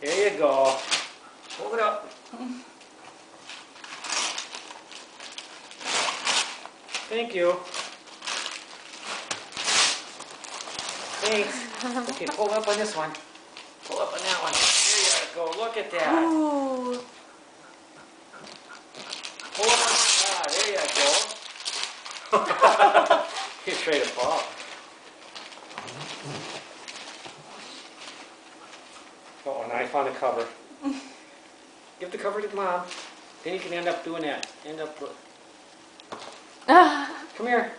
There you go. Hold it up. Thank you. Thanks. Okay, pull up on this one. Pull up on that one. There you go. Look at that. Ooh. Pull up on that. Ah, there you go. You're afraid to fall. Oh, and I found a cover. Give the cover to Mom. Then you can end up doing that. Come here.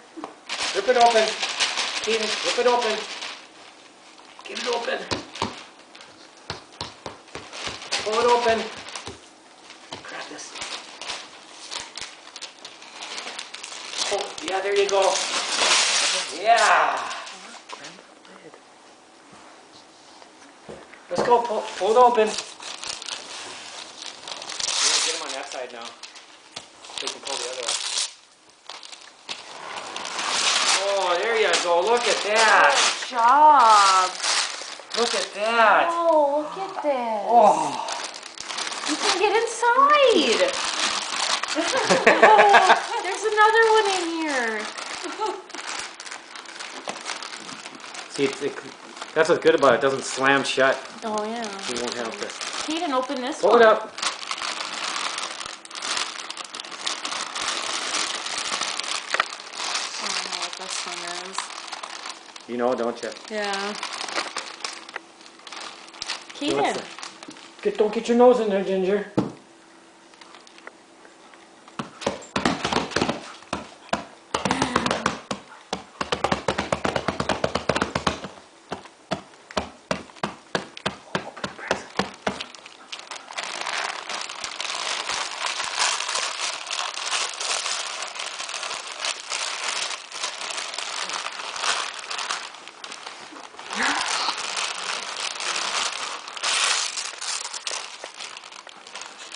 Rip it open. Keaton, rip it open. Get it open. Pull it open. Grab this. Oh, yeah, there you go. Yeah. Let's go. Pull it open. Get him on that side now. So we can pull the other one. Oh, there you go. Look at that. Good job. Look at that. Oh, look at this. Oh. You can get inside. Oh, there's another one in here. See, that's what's good about it. It doesn't slam shut. Oh, yeah. You won't have to. Keaton, open this Pull one. it up. I don't know what this one is. You know, don't you? Yeah. What's Keaton. that? Don't get your nose in there, Ginger.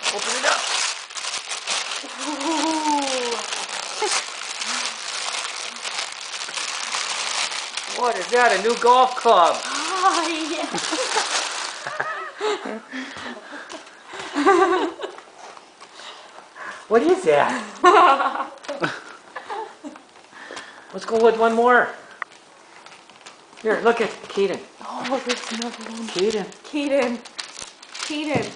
Open it up. Ooh. What is that? A new golf club. Oh, yeah. What is that? Let's go with one more. Here, look at Keaton. Oh, there's another one. Keaton. Keaton. Keaton.